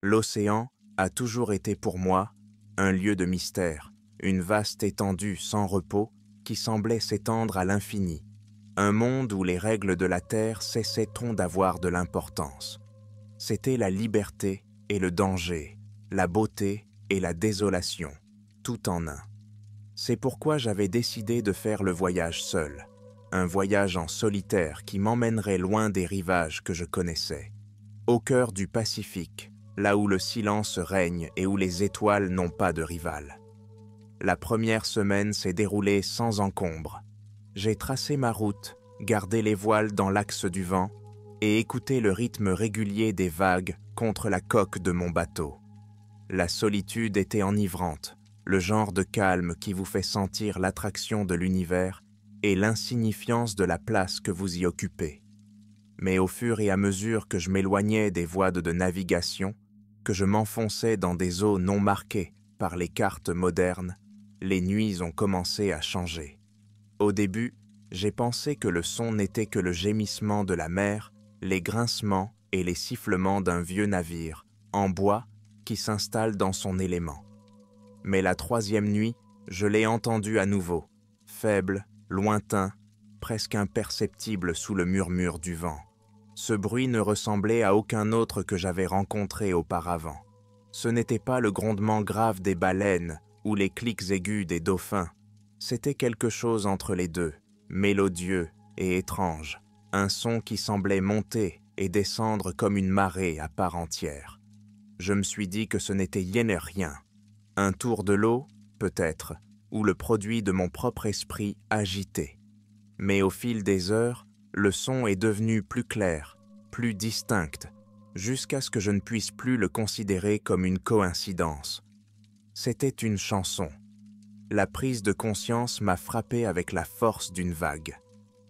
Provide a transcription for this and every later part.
L'océan a toujours été pour moi un lieu de mystère, une vaste étendue sans repos qui semblait s'étendre à l'infini, un monde où les règles de la Terre cessaient-on d'avoir de l'importance. C'était la liberté et le danger, la beauté et la désolation, tout en un. C'est pourquoi j'avais décidé de faire le voyage seul, un voyage en solitaire qui m'emmènerait loin des rivages que je connaissais, au cœur du Pacifique, là où le silence règne et où les étoiles n'ont pas de rival. La première semaine s'est déroulée sans encombre. J'ai tracé ma route, gardé les voiles dans l'axe du vent et écouté le rythme régulier des vagues contre la coque de mon bateau. La solitude était enivrante, le genre de calme qui vous fait sentir l'attraction de l'univers et l'insignifiance de la place que vous y occupez. Mais au fur et à mesure que je m'éloignais des voies de navigation, que je m'enfonçais dans des eaux non marquées par les cartes modernes, les nuits ont commencé à changer. Au début, j'ai pensé que le son n'était que le gémissement de la mer, les grincements et les sifflements d'un vieux navire, en bois, qui s'installe dans son élément. Mais la troisième nuit, je l'ai entendu à nouveau, faible, lointain, presque imperceptible sous le murmure du vent. Ce bruit ne ressemblait à aucun autre que j'avais rencontré auparavant. Ce n'était pas le grondement grave des baleines ou les clics aigus des dauphins. C'était quelque chose entre les deux, mélodieux et étrange, un son qui semblait monter et descendre comme une marée à part entière. Je me suis dit que ce n'était rien, un tour de l'eau, peut-être, ou le produit de mon propre esprit agité. Mais au fil des heures, le son est devenu plus clair, plus distinct, jusqu'à ce que je ne puisse plus le considérer comme une coïncidence. C'était une chanson. La prise de conscience m'a frappé avec la force d'une vague.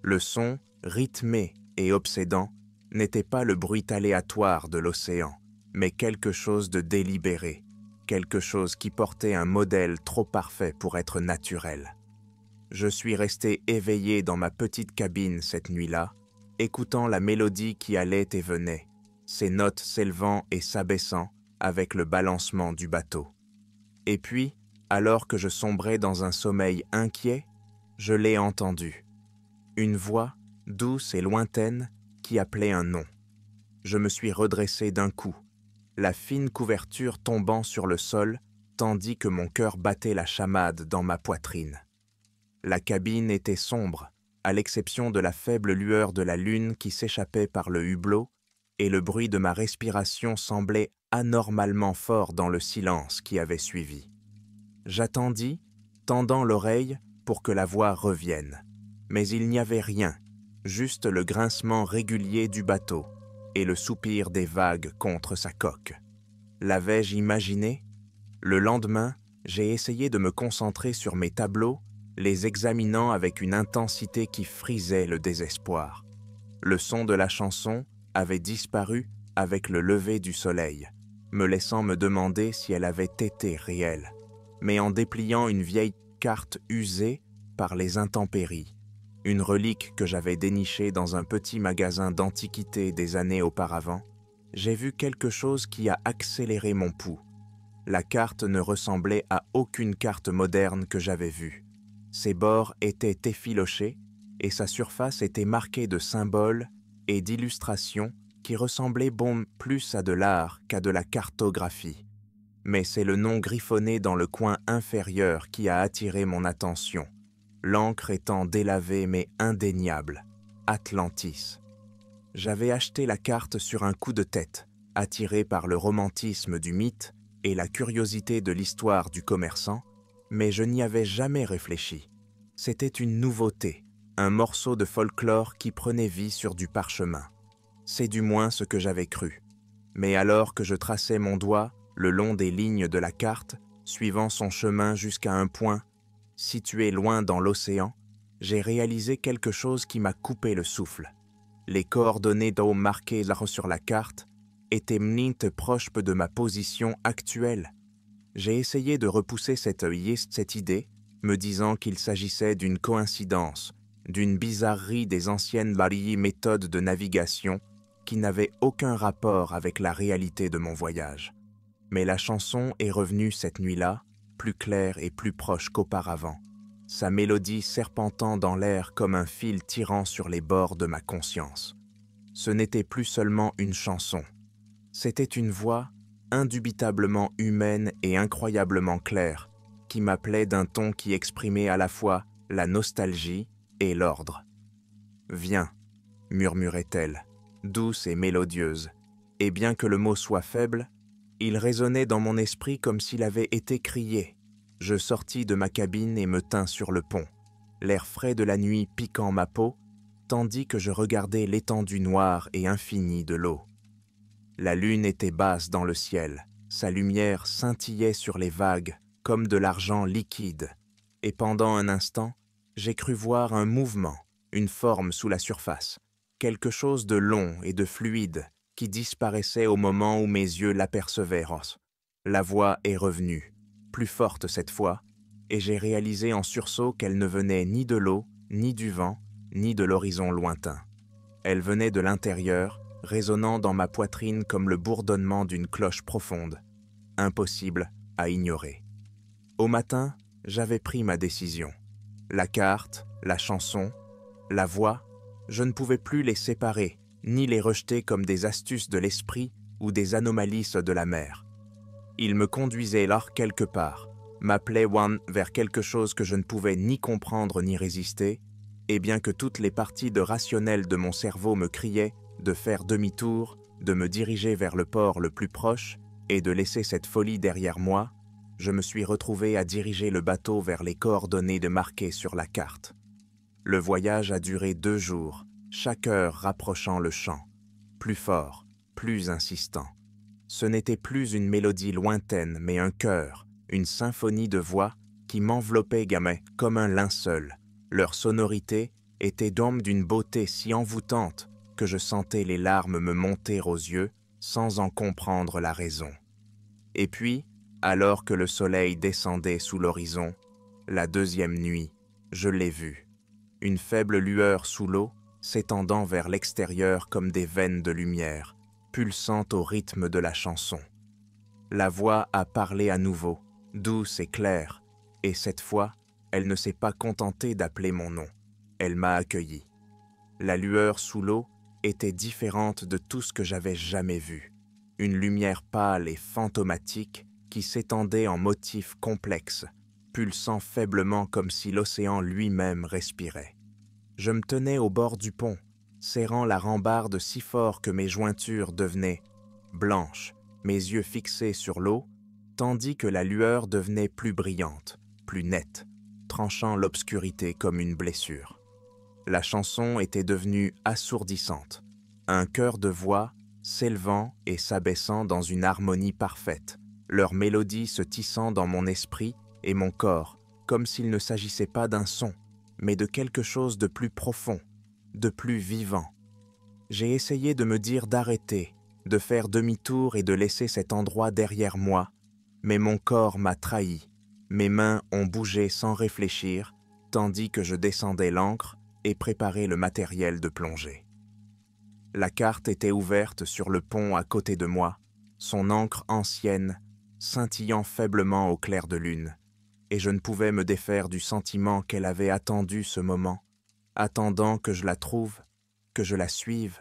Le son, rythmé et obsédant, n'était pas le bruit aléatoire de l'océan, mais quelque chose de délibéré, quelque chose qui portait un modèle trop parfait pour être naturel. Je suis resté éveillé dans ma petite cabine cette nuit-là, écoutant la mélodie qui allait et venait, ses notes s'élevant et s'abaissant avec le balancement du bateau. Et puis, alors que je sombrais dans un sommeil inquiet, je l'ai entendu. Une voix, douce et lointaine, qui appelait un nom. Je me suis redressé d'un coup, la fine couverture tombant sur le sol, tandis que mon cœur battait la chamade dans ma poitrine. La cabine était sombre, à l'exception de la faible lueur de la lune qui s'échappait par le hublot, et le bruit de ma respiration semblait anormalement fort dans le silence qui avait suivi. J'attendis, tendant l'oreille pour que la voix revienne. Mais il n'y avait rien, juste le grincement régulier du bateau et le soupir des vagues contre sa coque. L'avais-je imaginé? Le lendemain, j'ai essayé de me concentrer sur mes tableaux, les examinant avec une intensité qui frisait le désespoir. Le son de la chanson avait disparu avec le lever du soleil, me laissant me demander si elle avait été réelle. Mais en dépliant une vieille carte usée par les intempéries, une relique que j'avais dénichée dans un petit magasin d'antiquités des années auparavant, j'ai vu quelque chose qui a accéléré mon pouls. La carte ne ressemblait à aucune carte moderne que j'avais vue. Ses bords étaient effilochés et sa surface était marquée de symboles et d'illustrations qui ressemblaient bon plus à de l'art qu'à de la cartographie. Mais c'est le nom griffonné dans le coin inférieur qui a attiré mon attention, l'encre étant délavée mais indéniable, Atlantis. J'avais acheté la carte sur un coup de tête, attiré par le romantisme du mythe et la curiosité de l'histoire du commerçant, mais je n'y avais jamais réfléchi. C'était une nouveauté, un morceau de folklore qui prenait vie sur du parchemin. C'est du moins ce que j'avais cru. Mais alors que je traçais mon doigt le long des lignes de la carte, suivant son chemin jusqu'à un point, situé loin dans l'océan, j'ai réalisé quelque chose qui m'a coupé le souffle. Les coordonnées d'eau marquées sur la carte étaient mnint proches de ma position actuelle. J'ai essayé de repousser cette idée, me disant qu'il s'agissait d'une coïncidence, d'une bizarrerie des anciennes méthodes de navigation qui n'avaient aucun rapport avec la réalité de mon voyage. Mais la chanson est revenue cette nuit-là, plus claire et plus proche qu'auparavant, sa mélodie serpentant dans l'air comme un fil tirant sur les bords de ma conscience. Ce n'était plus seulement une chanson, c'était une voix indubitablement humaine et incroyablement claire, qui m'appelait d'un ton qui exprimait à la fois la nostalgie et l'ordre. « Viens », murmurait-elle, douce et mélodieuse, et bien que le mot soit faible, il résonnait dans mon esprit comme s'il avait été crié. Je sortis de ma cabine et me tins sur le pont, l'air frais de la nuit piquant ma peau, tandis que je regardais l'étendue noire et infinie de l'eau. La lune était basse dans le ciel, sa lumière scintillait sur les vagues comme de l'argent liquide, et pendant un instant, j'ai cru voir un mouvement, une forme sous la surface, quelque chose de long et de fluide qui disparaissait au moment où mes yeux l'apercevaient. La voix est revenue, plus forte cette fois, et j'ai réalisé en sursaut qu'elle ne venait ni de l'eau, ni du vent, ni de l'horizon lointain. Elle venait de l'intérieur, résonnant dans ma poitrine comme le bourdonnement d'une cloche profonde, impossible à ignorer. Au matin, j'avais pris ma décision. La carte, la chanson, la voix, je ne pouvais plus les séparer, ni les rejeter comme des astuces de l'esprit ou des anomalies de la mer. Ils me conduisaient là quelque part, m'appelaient vers quelque chose que je ne pouvais ni comprendre ni résister, et bien que toutes les parties de rationnel de mon cerveau me criaient de faire demi-tour, de me diriger vers le port le plus proche et de laisser cette folie derrière moi, je me suis retrouvé à diriger le bateau vers les coordonnées marquées sur la carte. Le voyage a duré 2 jours, chaque heure rapprochant le chant, plus fort, plus insistant. Ce n'était plus une mélodie lointaine, mais un chœur, une symphonie de voix qui m'enveloppait comme un linceul. Leur sonorité était d'homme d'une beauté si envoûtante que je sentais les larmes me monter aux yeux sans en comprendre la raison. Et puis, alors que le soleil descendait sous l'horizon, la 2e nuit, je l'ai vue. Une faible lueur sous l'eau, s'étendant vers l'extérieur comme des veines de lumière, pulsant au rythme de la chanson. La voix a parlé à nouveau, douce et claire, et cette fois, elle ne s'est pas contentée d'appeler mon nom. Elle m'a accueilli. La lueur sous l'eau était différente de tout ce que j'avais jamais vu. Une lumière pâle et fantomatique qui s'étendait en motifs complexes, pulsant faiblement comme si l'océan lui-même respirait. Je me tenais au bord du pont, serrant la rambarde si fort que mes jointures devenaient blanches, mes yeux fixés sur l'eau, tandis que la lueur devenait plus brillante, plus nette, tranchant l'obscurité comme une blessure. La chanson était devenue assourdissante, un chœur de voix s'élevant et s'abaissant dans une harmonie parfaite, leur mélodie se tissant dans mon esprit et mon corps, comme s'il ne s'agissait pas d'un son, mais de quelque chose de plus profond, de plus vivant. J'ai essayé de me dire d'arrêter, de faire demi-tour et de laisser cet endroit derrière moi, mais mon corps m'a trahi, mes mains ont bougé sans réfléchir, tandis que je descendais l'ancre et préparais le matériel de plongée. La carte était ouverte sur le pont à côté de moi, son encre ancienne, scintillant faiblement au clair de lune, et je ne pouvais me défaire du sentiment qu'elle avait attendu ce moment, attendant que je la trouve, que je la suive.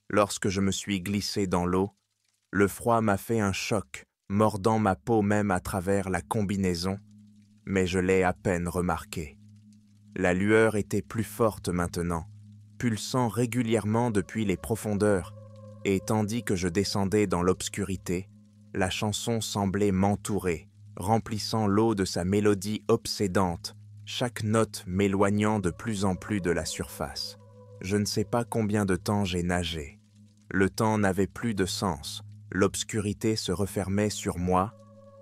Lorsque je me suis glissé dans l'eau, le froid m'a fait un choc, mordant ma peau même à travers la combinaison, mais je l'ai à peine remarqué. La lueur était plus forte maintenant, pulsant régulièrement depuis les profondeurs, et tandis que je descendais dans l'obscurité, la chanson semblait m'entourer, remplissant l'eau de sa mélodie obsédante, chaque note m'éloignant de plus en plus de la surface. Je ne sais pas combien de temps j'ai nagé. Le temps n'avait plus de sens, l'obscurité se refermait sur moi,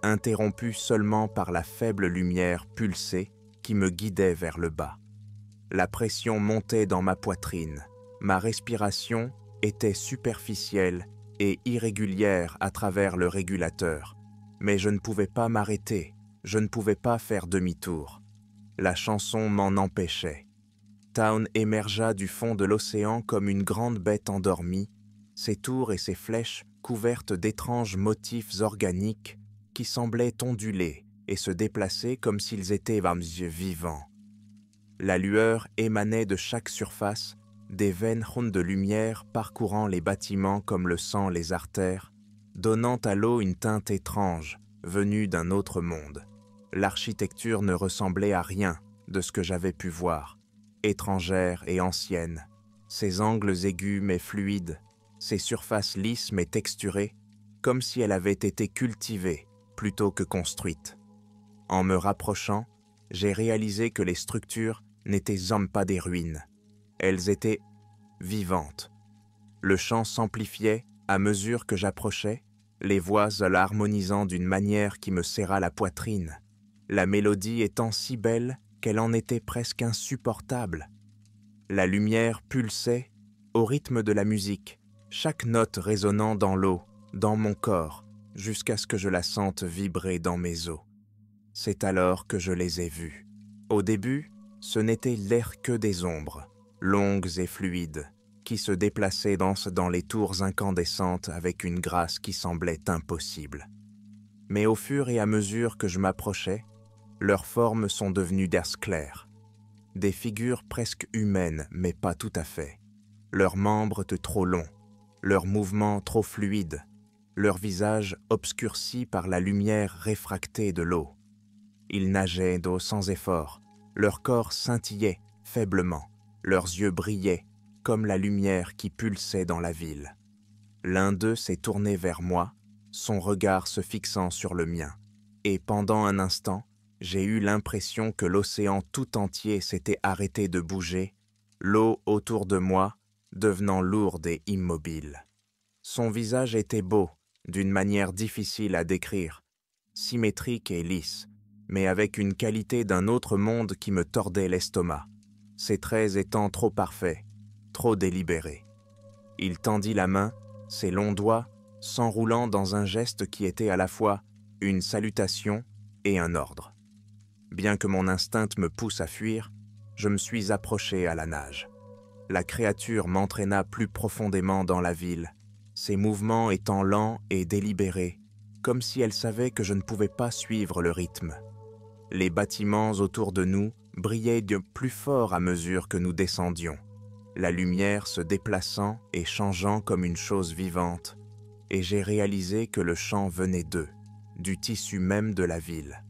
interrompue seulement par la faible lumière pulsée qui me guidait vers le bas. La pression montait dans ma poitrine, ma respiration était superficielle et irrégulière à travers le régulateur, mais je ne pouvais pas m'arrêter, je ne pouvais pas faire demi-tour. La chanson m'en empêchait. Town émergea du fond de l'océan comme une grande bête endormie, ses tours et ses flèches couvertes d'étranges motifs organiques qui semblaient onduler et se déplacer comme s'ils étaient yeux vivants. La lueur émanait de chaque surface, des veines rondes de lumière parcourant les bâtiments comme le sang les artères, donnant à l'eau une teinte étrange, venue d'un autre monde. L'architecture ne ressemblait à rien de ce que j'avais pu voir, étrangère et ancienne, ses angles aigus mais fluides, ses surfaces lisses mais texturées, comme si elle avait été cultivée plutôt que construite. En me rapprochant, j'ai réalisé que les structures n'étaient pas des ruines. Elles étaient vivantes. Le chant s'amplifiait à mesure que j'approchais, les voix l'harmonisant d'une manière qui me serra la poitrine, la mélodie étant si belle qu'elle en était presque insupportable. La lumière pulsait au rythme de la musique, chaque note résonnant dans l'eau, dans mon corps, jusqu'à ce que je la sente vibrer dans mes os. C'est alors que je les ai vus. Au début, ce n'était l'air que des ombres, longues et fluides, qui se déplaçaient dans les tours incandescentes avec une grâce qui semblait impossible. Mais au fur et à mesure que je m'approchais, leurs formes sont devenues d'ers clairs, des figures presque humaines, mais pas tout à fait. Leurs membres trop longs, leurs mouvements trop fluides, leurs visages obscurcis par la lumière réfractée de l'eau. Ils nageaient d'eau sans effort, leur corps scintillait faiblement, leurs yeux brillaient comme la lumière qui pulsait dans la ville. L'un d'eux s'est tourné vers moi, son regard se fixant sur le mien, et pendant un instant, j'ai eu l'impression que l'océan tout entier s'était arrêté de bouger, l'eau autour de moi devenant lourde et immobile. Son visage était beau, d'une manière difficile à décrire, symétrique et lisse, mais avec une qualité d'un autre monde qui me tordait l'estomac, ses traits étant trop parfaits, trop délibérés. Il tendit la main, ses longs doigts, s'enroulant dans un geste qui était à la fois une salutation et un ordre. Bien que mon instinct me pousse à fuir, je me suis approché à la nage. La créature m'entraîna plus profondément dans la ville, ses mouvements étant lents et délibérés, comme si elle savait que je ne pouvais pas suivre le rythme. Les bâtiments autour de nous brillaient de plus fort à mesure que nous descendions, la lumière se déplaçant et changeant comme une chose vivante, et j'ai réalisé que le chant venait d'eux, du tissu même de la ville.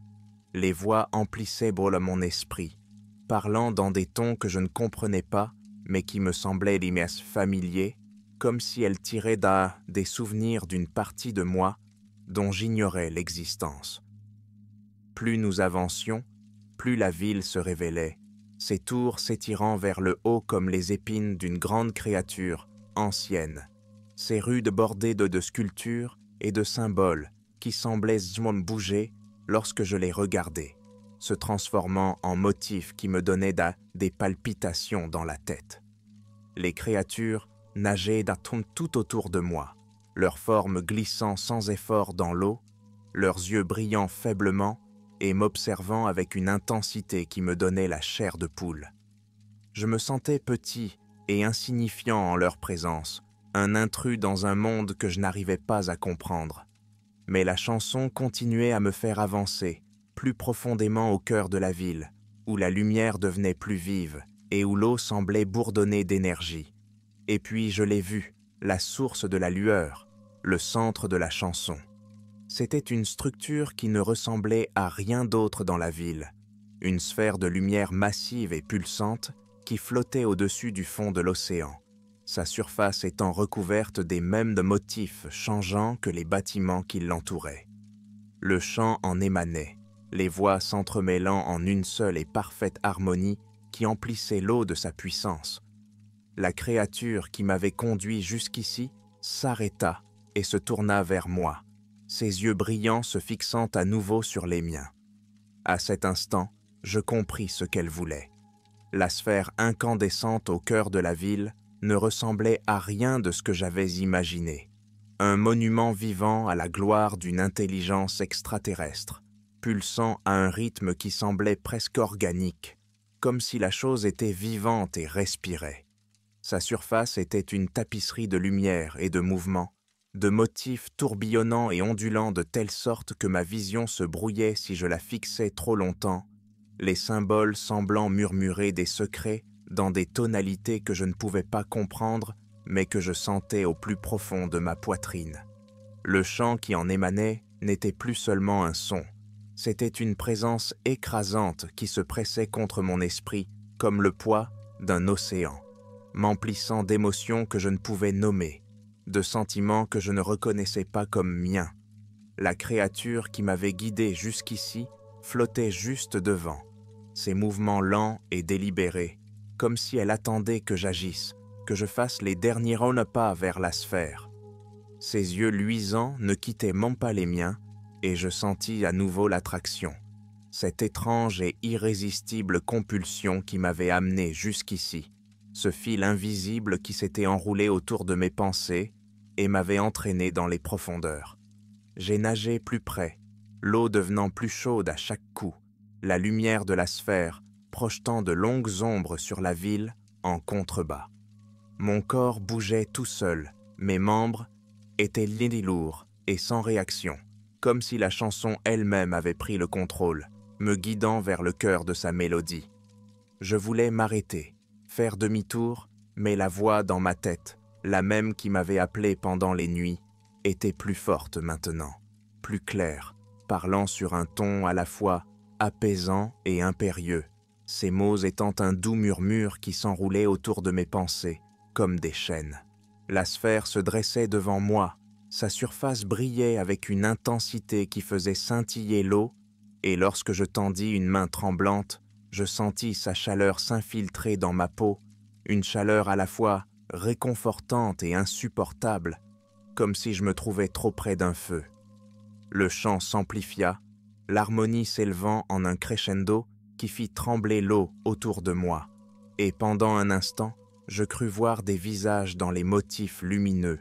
Les voix emplissaient mon esprit, parlant dans des tons que je ne comprenais pas, mais qui me semblaient familiers, comme si elles tiraient des souvenirs d'une partie de moi dont j'ignorais l'existence. Plus nous avancions, plus la ville se révélait, ses tours s'étirant vers le haut comme les épines d'une grande créature ancienne, ses rues bordées de sculptures et de symboles qui semblaient bouger lorsque je les regardais, se transformant en motifs qui me donnaient des palpitations dans la tête. Les créatures nageaient tout autour de moi, leurs formes glissant sans effort dans l'eau, leurs yeux brillant faiblement et m'observant avec une intensité qui me donnait la chair de poule. Je me sentais petit et insignifiant en leur présence, un intrus dans un monde que je n'arrivais pas à comprendre. Mais la chanson continuait à me faire avancer, plus profondément au cœur de la ville, où la lumière devenait plus vive et où l'eau semblait bourdonner d'énergie. Et puis je l'ai vue, la source de la lueur, le centre de la chanson. C'était une structure qui ne ressemblait à rien d'autre dans la ville, une sphère de lumière massive et pulsante qui flottait au-dessus du fond de l'océan, sa surface étant recouverte des mêmes motifs changeants que les bâtiments qui l'entouraient. Le chant en émanait, les voix s'entremêlant en une seule et parfaite harmonie qui emplissait l'eau de sa puissance. La créature qui m'avait conduit jusqu'ici s'arrêta et se tourna vers moi, ses yeux brillants se fixant à nouveau sur les miens. À cet instant, je compris ce qu'elle voulait. La sphère incandescente au cœur de la ville ne ressemblait à rien de ce que j'avais imaginé. Un monument vivant à la gloire d'une intelligence extraterrestre, pulsant à un rythme qui semblait presque organique, comme si la chose était vivante et respirait. Sa surface était une tapisserie de lumière et de mouvement, de motifs tourbillonnants et ondulants de telle sorte que ma vision se brouillait si je la fixais trop longtemps, les symboles semblant murmurer des secrets dans des tonalités que je ne pouvais pas comprendre, mais que je sentais au plus profond de ma poitrine. Le chant qui en émanait n'était plus seulement un son, c'était une présence écrasante qui se pressait contre mon esprit comme le poids d'un océan, m'emplissant d'émotions que je ne pouvais nommer, de sentiments que je ne reconnaissais pas comme miens. La créature qui m'avait guidé jusqu'ici flottait juste devant, ses mouvements lents et délibérés, comme si elle attendait que j'agisse, que je fasse les derniers pas vers la sphère. Ses yeux luisants ne quittaient même pas les miens, et je sentis à nouveau l'attraction, cette étrange et irrésistible compulsion qui m'avait amené jusqu'ici, ce fil invisible qui s'était enroulé autour de mes pensées et m'avait entraîné dans les profondeurs. J'ai nagé plus près, l'eau devenant plus chaude à chaque coup, la lumière de la sphère projetant de longues ombres sur la ville en contrebas. Mon corps bougeait tout seul, mes membres étaient lourds et sans réaction, comme si la chanson elle-même avait pris le contrôle, me guidant vers le cœur de sa mélodie. Je voulais m'arrêter, faire demi-tour, mais la voix dans ma tête, la même qui m'avait appelé pendant les nuits, était plus forte maintenant, plus claire, parlant sur un ton à la fois apaisant et impérieux, ces mots étant un doux murmure qui s'enroulait autour de mes pensées, comme des chaînes. La sphère se dressait devant moi, sa surface brillait avec une intensité qui faisait scintiller l'eau, et lorsque je tendis une main tremblante, je sentis sa chaleur s'infiltrer dans ma peau, une chaleur à la fois réconfortante et insupportable, comme si je me trouvais trop près d'un feu. Le chant s'amplifia, l'harmonie s'élevant en un crescendo qui fit trembler l'eau autour de moi, et pendant un instant, je crus voir des visages dans les motifs lumineux,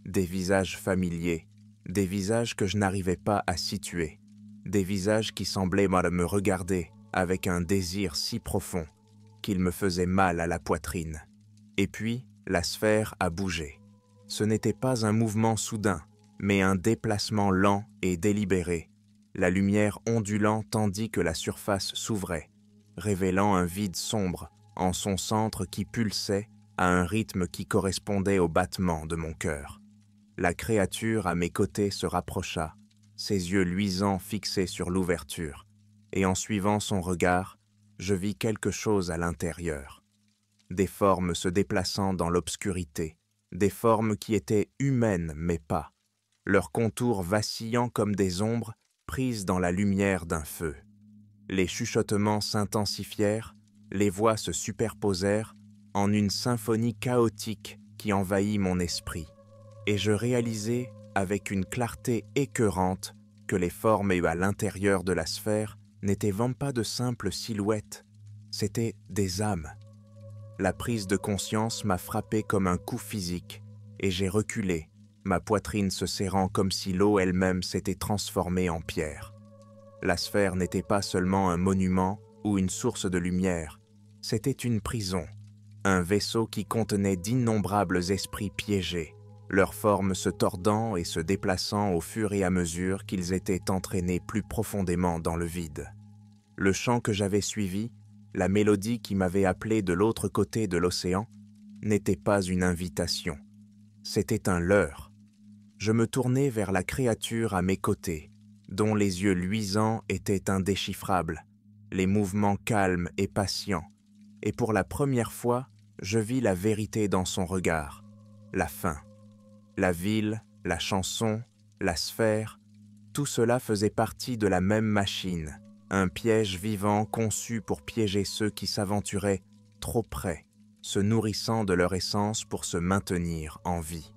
des visages familiers, des visages que je n'arrivais pas à situer, des visages qui semblaient me regarder avec un désir si profond qu'il me faisait mal à la poitrine. Et puis, la sphère a bougé. Ce n'était pas un mouvement soudain, mais un déplacement lent et délibéré, la lumière ondulant tandis que la surface s'ouvrait, révélant un vide sombre en son centre qui pulsait à un rythme qui correspondait au battement de mon cœur. La créature à mes côtés se rapprocha, ses yeux luisants fixés sur l'ouverture, et en suivant son regard, je vis quelque chose à l'intérieur. Des formes se déplaçant dans l'obscurité, des formes qui étaient humaines mais pas, leurs contours vacillant comme des ombres prises dans la lumière d'un feu. Les chuchotements s'intensifièrent, les voix se superposèrent en une symphonie chaotique qui envahit mon esprit, et je réalisai avec une clarté écœurante que les formes à l'intérieur de la sphère n'étaient vraiment pas de simples silhouettes, c'étaient des âmes. La prise de conscience m'a frappé comme un coup physique, et j'ai reculé, ma poitrine se serrant comme si l'eau elle-même s'était transformée en pierre. La sphère n'était pas seulement un monument ou une source de lumière, c'était une prison, un vaisseau qui contenait d'innombrables esprits piégés, leurs formes se tordant et se déplaçant au fur et à mesure qu'ils étaient entraînés plus profondément dans le vide. Le chant que j'avais suivi, la mélodie qui m'avait appelé de l'autre côté de l'océan, n'était pas une invitation, c'était un leurre. Je me tournai vers la créature à mes côtés, dont les yeux luisants étaient indéchiffrables, les mouvements calmes et patients, et pour la première fois, je vis la vérité dans son regard, la fin. La ville, la chanson, la sphère, tout cela faisait partie de la même machine, un piège vivant conçu pour piéger ceux qui s'aventuraient trop près, se nourrissant de leur essence pour se maintenir en vie.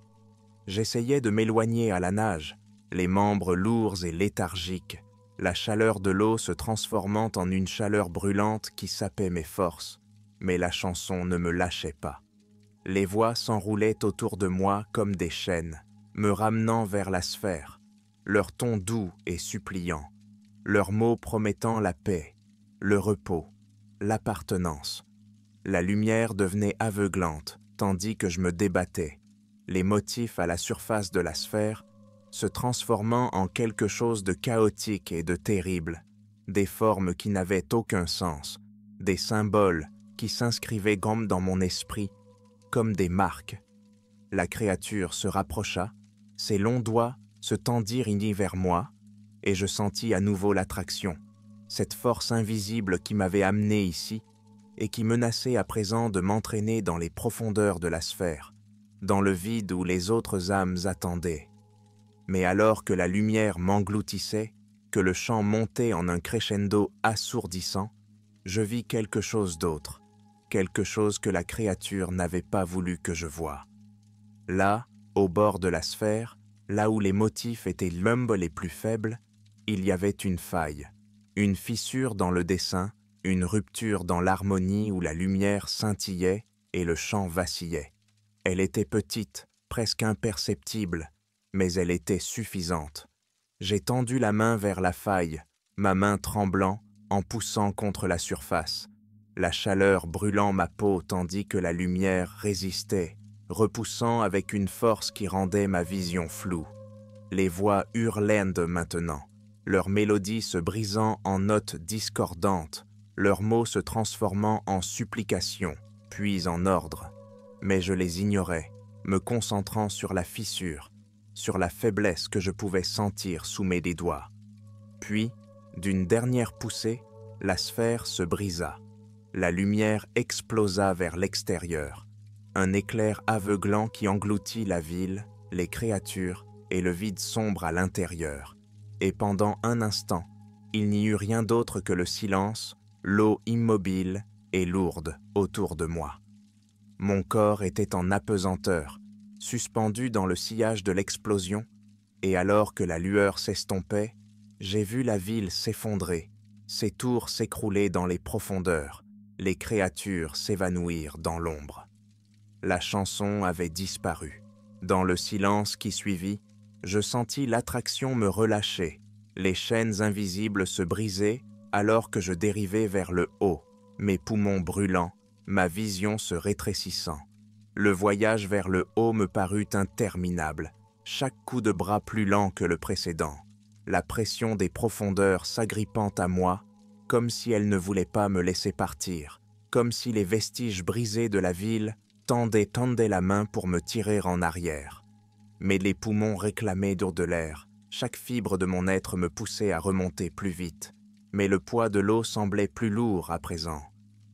J'essayais de m'éloigner à la nage, les membres lourds et léthargiques, la chaleur de l'eau se transformant en une chaleur brûlante qui sapait mes forces, mais la chanson ne me lâchait pas. Les voix s'enroulaient autour de moi comme des chaînes, me ramenant vers la sphère, leurs tons doux et suppliants, leurs mots promettant la paix, le repos, l'appartenance. La lumière devenait aveuglante, tandis que je me débattais, les motifs à la surface de la sphère se transformant en quelque chose de chaotique et de terrible, des formes qui n'avaient aucun sens, des symboles qui s'inscrivaient comme dans mon esprit, comme des marques. La créature se rapprocha, ses longs doigts se tendirent unis vers moi, et je sentis à nouveau l'attraction, cette force invisible qui m'avait amené ici et qui menaçait à présent de m'entraîner dans les profondeurs de la sphère, dans le vide où les autres âmes attendaient. Mais alors que la lumière m'engloutissait, que le chant montait en un crescendo assourdissant, je vis quelque chose d'autre, quelque chose que la créature n'avait pas voulu que je voie. Là, au bord de la sphère, là où les motifs étaient les plus faibles, il y avait une faille, une fissure dans le dessin, une rupture dans l'harmonie où la lumière scintillait et le chant vacillait. Elle était petite, presque imperceptible, mais elle était suffisante. J'ai tendu la main vers la faille, ma main tremblant en poussant contre la surface, la chaleur brûlant ma peau tandis que la lumière résistait, repoussant avec une force qui rendait ma vision floue. Les voix hurlaient maintenant, leurs mélodies se brisant en notes discordantes, leurs mots se transformant en supplications, puis en ordres. Mais je les ignorais, me concentrant sur la fissure, sur la faiblesse que je pouvais sentir sous mes doigts. Puis, d'une dernière poussée, la sphère se brisa. La lumière explosa vers l'extérieur, un éclair aveuglant qui engloutit la ville, les créatures et le vide sombre à l'intérieur. Et pendant un instant, il n'y eut rien d'autre que le silence, l'eau immobile et lourde autour de moi. Mon corps était en apesanteur, suspendu dans le sillage de l'explosion, et alors que la lueur s'estompait, j'ai vu la ville s'effondrer, ses tours s'écrouler dans les profondeurs, les créatures s'évanouir dans l'ombre. La chanson avait disparu. Dans le silence qui suivit, je sentis l'attraction me relâcher, les chaînes invisibles se briser alors que je dérivais vers le haut, mes poumons brûlants, ma vision se rétrécissant. Le voyage vers le haut me parut interminable, chaque coup de bras plus lent que le précédent, la pression des profondeurs s'agrippant à moi, comme si elle ne voulait pas me laisser partir, comme si les vestiges brisés de la ville tendaient la main pour me tirer en arrière. Mais les poumons réclamaient de l'air, chaque fibre de mon être me poussait à remonter plus vite, mais le poids de l'eau semblait plus lourd à présent,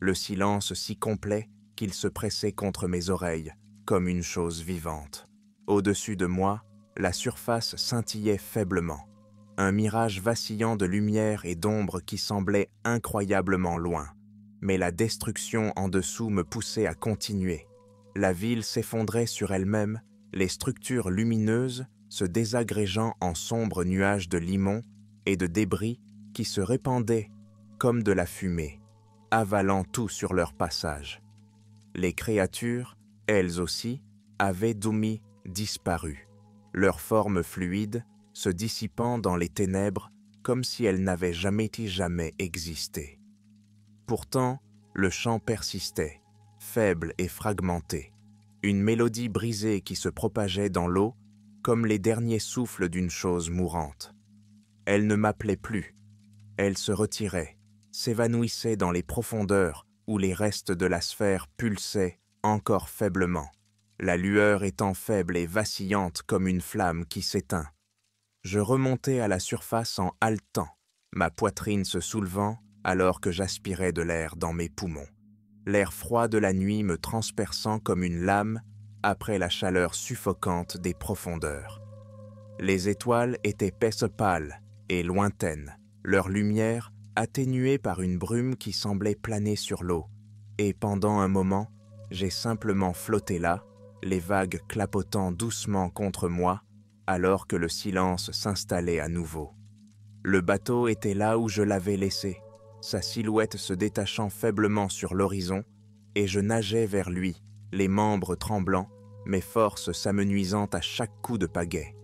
le silence si complet qu'il se pressait contre mes oreilles, comme une chose vivante. Au-dessus de moi, la surface scintillait faiblement, un mirage vacillant de lumière et d'ombre qui semblait incroyablement loin. Mais la destruction en dessous me poussait à continuer. La ville s'effondrait sur elle-même, les structures lumineuses se désagrégeant en sombres nuages de limon et de débris qui se répandaient comme de la fumée, avalant tout sur leur passage. Les créatures, elles aussi, avaient disparu, leur forme fluide se dissipant dans les ténèbres comme si elles n'avaient jamais existé. Pourtant, le chant persistait, faible et fragmenté, une mélodie brisée qui se propageait dans l'eau comme les derniers souffles d'une chose mourante. Elle ne m'appelait plus, elle se retirait, s'évanouissait dans les profondeurs où les restes de la sphère pulsaient encore faiblement, la lueur étant faible et vacillante comme une flamme qui s'éteint. Je remontais à la surface en haletant, ma poitrine se soulevant alors que j'aspirais de l'air dans mes poumons, l'air froid de la nuit me transperçant comme une lame après la chaleur suffocante des profondeurs. Les étoiles étaient pâles et lointaines, leur lumière atténuée par une brume qui semblait planer sur l'eau, et pendant un moment, j'ai simplement flotté là, les vagues clapotant doucement contre moi, alors que le silence s'installait à nouveau. Le bateau était là où je l'avais laissé, sa silhouette se détachant faiblement sur l'horizon, et je nageais vers lui, les membres tremblants, mes forces s'amenuisant à chaque coup de pagaie.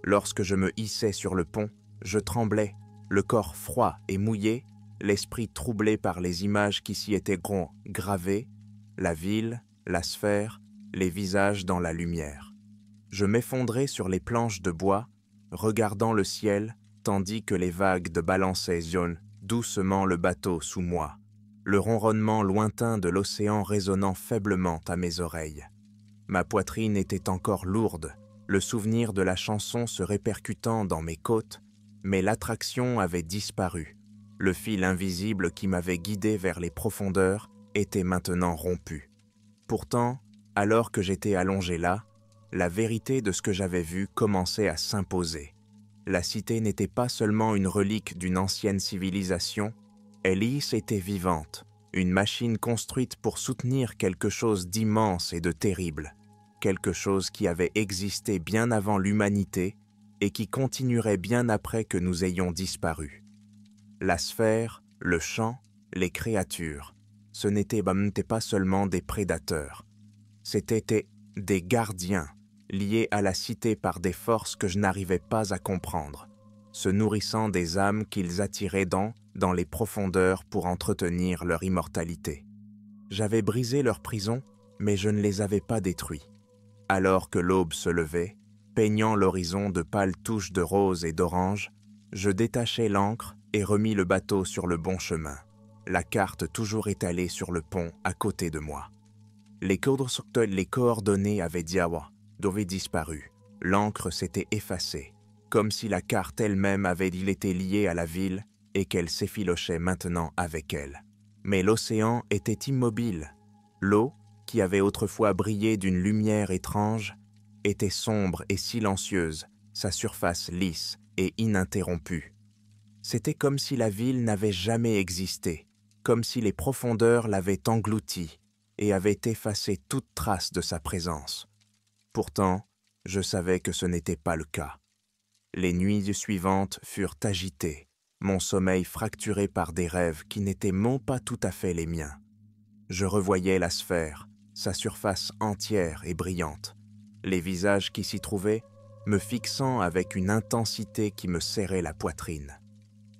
Lorsque je me hissais sur le pont, je tremblais, le corps froid et mouillé, l'esprit troublé par les images qui s'y étaient gravées, la ville, la sphère, les visages dans la lumière. Je m'effondrais sur les planches de bois, regardant le ciel, tandis que les vagues de balançaient doucement le bateau sous moi, le ronronnement lointain de l'océan résonnant faiblement à mes oreilles. Ma poitrine était encore lourde, le souvenir de la chanson se répercutant dans mes côtes, mais l'attraction avait disparu. Le fil invisible qui m'avait guidé vers les profondeurs était maintenant rompu. Pourtant, alors que j'étais allongé là, la vérité de ce que j'avais vu commençait à s'imposer. La cité n'était pas seulement une relique d'une ancienne civilisation, Ellis était vivante, une machine construite pour soutenir quelque chose d'immense et de terrible, quelque chose qui avait existé bien avant l'humanité et qui continuerait bien après que nous ayons disparu. La sphère, le champ, les créatures, ce n'étaient pas seulement des prédateurs, c'étaient des gardiens, liés à la cité par des forces que je n'arrivais pas à comprendre, se nourrissant des âmes qu'ils attiraient dans les profondeurs pour entretenir leur immortalité. J'avais brisé leur prison, mais je ne les avais pas détruits. Alors que l'aube se levait, peignant l'horizon de pâles touches de rose et d'orange, je détachai l'ancre et remis le bateau sur le bon chemin, la carte toujours étalée sur le pont à côté de moi. Les coordonnées avaient disparu, l'encre s'était effacée, comme si la carte elle-même avait été liée à la ville et qu'elle s'effilochait maintenant avec elle. Mais l'océan était immobile. L'eau, qui avait autrefois brillé d'une lumière étrange, était sombre et silencieuse, sa surface lisse et ininterrompue. C'était comme si la ville n'avait jamais existé, comme si les profondeurs l'avaient engloutie et avaient effacé toute trace de sa présence. Pourtant, je savais que ce n'était pas le cas. Les nuits suivantes furent agitées, mon sommeil fracturé par des rêves qui n'étaient même pas tout à fait les miens. Je revoyais la sphère, sa surface entière et brillante, les visages qui s'y trouvaient me fixant avec une intensité qui me serrait la poitrine.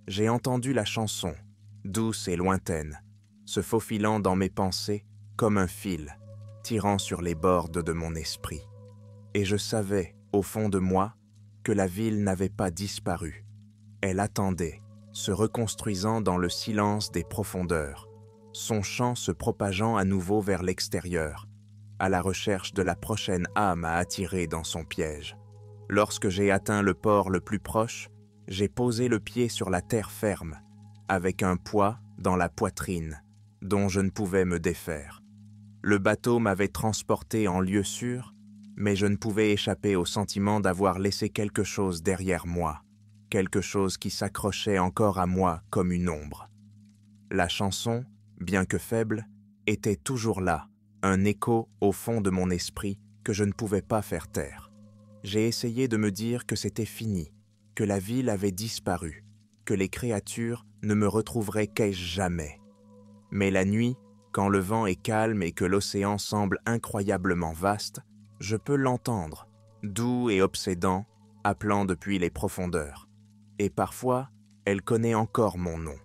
J'ai entendu la chanson, douce et lointaine, se faufilant dans mes pensées comme un fil, tirant sur les bords de mon esprit. Et je savais, au fond de moi, que la ville n'avait pas disparu. Elle attendait, se reconstruisant dans le silence des profondeurs, son chant se propageant à nouveau vers l'extérieur, à la recherche de la prochaine âme à attirer dans son piège. Lorsque j'ai atteint le port le plus proche, j'ai posé le pied sur la terre ferme, avec un poids dans la poitrine, dont je ne pouvais me défaire. Le bateau m'avait transporté en lieu sûr, mais je ne pouvais échapper au sentiment d'avoir laissé quelque chose derrière moi, quelque chose qui s'accrochait encore à moi comme une ombre. La chanson, bien que faible, était toujours là, un écho au fond de mon esprit que je ne pouvais pas faire taire. J'ai essayé de me dire que c'était fini, que la ville avait disparu, que les créatures ne me retrouveraient jamais. Mais la nuit, quand le vent est calme et que l'océan semble incroyablement vaste, je peux l'entendre, doux et obsédant, appelant depuis les profondeurs. Et parfois, elle connaît encore mon nom.